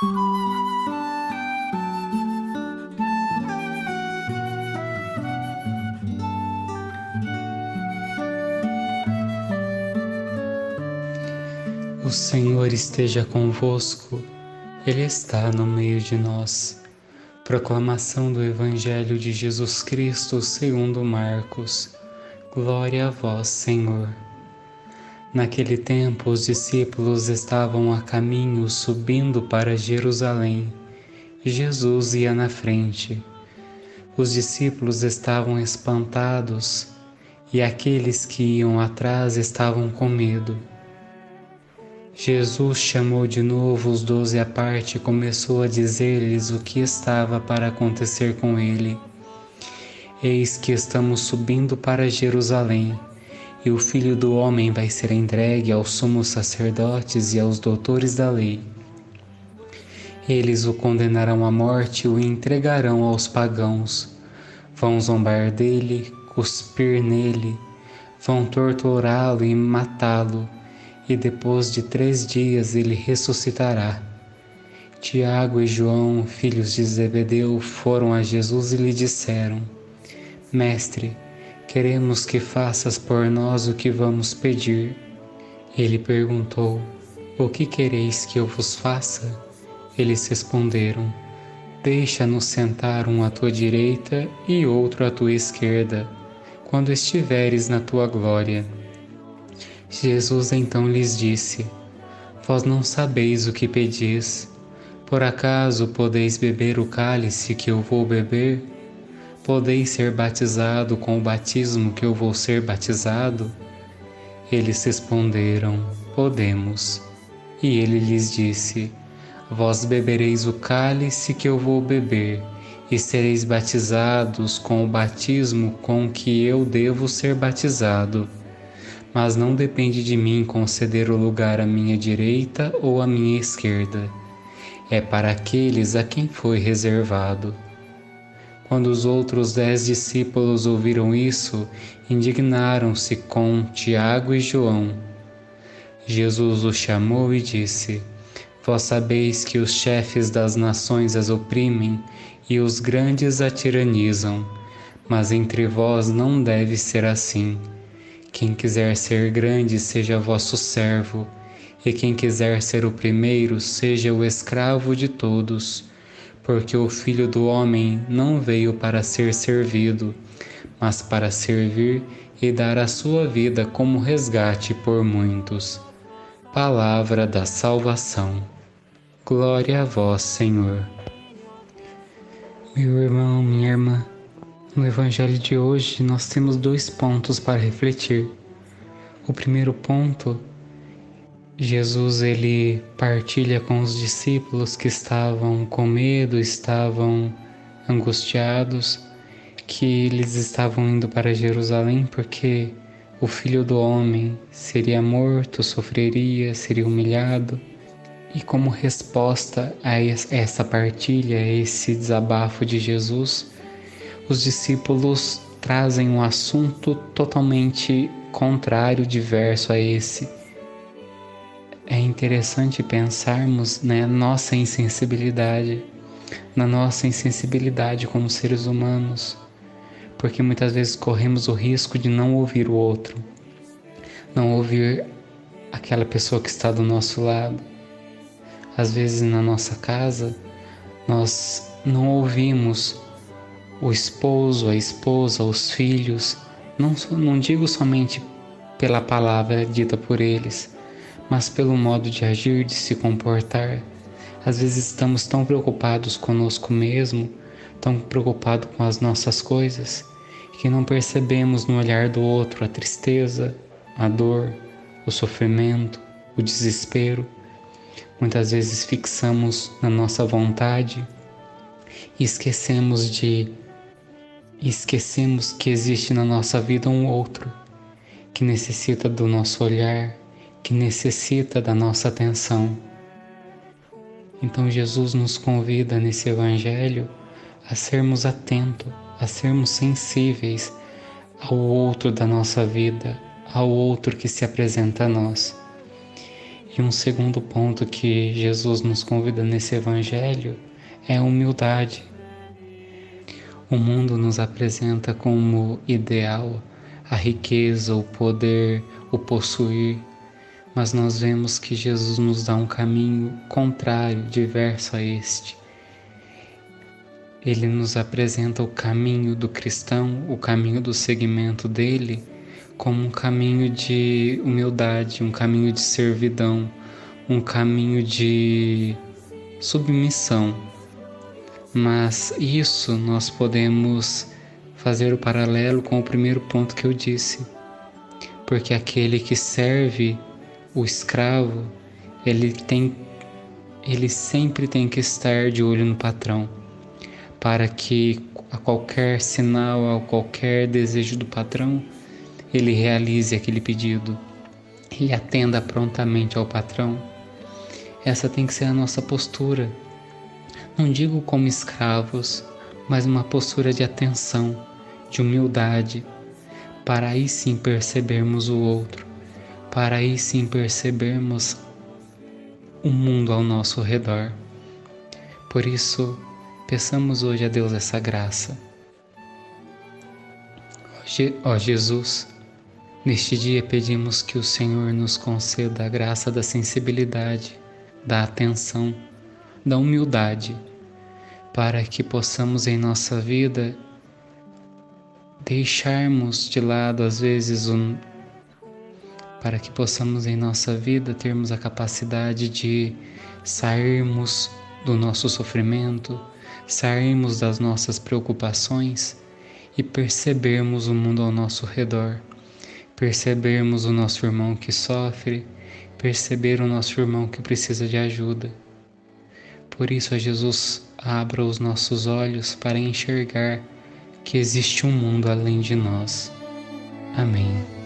O Senhor esteja convosco, Ele está no meio de nós. Proclamação do Evangelho de Jesus Cristo segundo Marcos. Glória a vós, Senhor. Naquele tempo, os discípulos estavam a caminho subindo para Jerusalém. Jesus ia na frente. Os discípulos estavam espantados e aqueles que iam atrás estavam com medo. Jesus chamou de novo os 12 à parte e começou a dizer-lhes o que estava para acontecer com ele. Eis que estamos subindo para Jerusalém, e o Filho do Homem vai ser entregue aos sumos sacerdotes e aos doutores da lei. Eles o condenarão à morte e o entregarão aos pagãos. Vão zombar dele, cuspir nele, vão torturá-lo e matá-lo. E depois de 3 dias ele ressuscitará. Tiago e João, filhos de Zebedeu, foram a Jesus e lhe disseram: Mestre, queremos que faças por nós o que vamos pedir. Ele perguntou: O que quereis que eu vos faça? Eles responderam: Deixa-nos sentar um à tua direita e outro à tua esquerda, quando estiveres na tua glória. Jesus então lhes disse: Vós não sabeis o que pedis. Por acaso podeis beber o cálice que eu vou beber? Podeis ser batizado com o batismo que eu vou ser batizado? Eles responderam: Podemos. E ele lhes disse: Vós bebereis o cálice que eu vou beber, e sereis batizados com o batismo com que eu devo ser batizado. Mas não depende de mim conceder o lugar à minha direita ou à minha esquerda. É para aqueles a quem foi reservado. Quando os outros 10 discípulos ouviram isso, indignaram-se com Tiago e João. Jesus os chamou e disse: Vós sabeis que os chefes das nações as oprimem e os grandes a tiranizam, mas entre vós não deve ser assim. Quem quiser ser grande, seja vosso servo, e quem quiser ser o primeiro, seja o escravo de todos, porque o Filho do Homem não veio para ser servido, mas para servir e dar a sua vida como resgate por muitos. Palavra da salvação. Glória a vós, Senhor. Meu irmão, minha irmã, no Evangelho de hoje nós temos 2 pontos para refletir. O primeiro ponto, Jesus ele partilha com os discípulos que estavam com medo, estavam angustiados, que eles estavam indo para Jerusalém porque o Filho do Homem seria morto, sofreria, seria humilhado. E como resposta a essa partilha, a esse desabafo de Jesus, os discípulos trazem um assunto totalmente contrário, diverso a esse. É interessante pensarmos na nossa insensibilidade como seres humanos, porque muitas vezes corremos o risco de não ouvir o outro, não ouvir aquela pessoa que está do nosso lado. Às vezes na nossa casa, nós não ouvimos o esposo, a esposa, os filhos, não digo somente pela palavra dita por eles, mas pelo modo de agir, de se comportar. Às vezes estamos tão preocupados conosco mesmo, tão preocupados com as nossas coisas, que não percebemos no olhar do outro a tristeza, a dor, o sofrimento, o desespero. Muitas vezes fixamos na nossa vontade e esquecemos que existe na nossa vida um outro que necessita do nosso olhar, que necessita da nossa atenção. Então Jesus nos convida nesse Evangelho a sermos atentos, a sermos sensíveis ao outro da nossa vida, ao outro que se apresenta a nós. E um segundo ponto que Jesus nos convida nesse evangelho é a humildade. O mundo nos apresenta como ideal a riqueza, o poder, o possuir, mas nós vemos que Jesus nos dá um caminho contrário, diverso a este. Ele nos apresenta o caminho do cristão, o caminho do seguimento dele, como um caminho de humildade, um caminho de servidão, um caminho de submissão. Mas isso nós podemos fazer o paralelo com o primeiro ponto que eu disse, porque aquele que serve o escravo, ele sempre tem que estar de olho no patrão, para que a qualquer sinal, a qualquer desejo do patrão, ele realize aquele pedido e atenda prontamente ao patrão. Essa tem que ser a nossa postura. Não digo como escravos, mas uma postura de atenção, de humildade, para aí sim percebermos o outro, para aí sim percebermos o mundo ao nosso redor. Por isso, peçamos hoje a Deus essa graça. Ó Jesus, neste dia pedimos que o Senhor nos conceda a graça da sensibilidade, da atenção, da humildade, para que possamos em nossa vida deixarmos de lado às vezes para que possamos em nossa vida termos a capacidade de sairmos do nosso sofrimento, sairmos das nossas preocupações e percebermos o mundo ao nosso redor, percebermos o nosso irmão que sofre, perceber o nosso irmão que precisa de ajuda. Por isso, Jesus, abra os nossos olhos para enxergar que existe um mundo além de nós. Amém.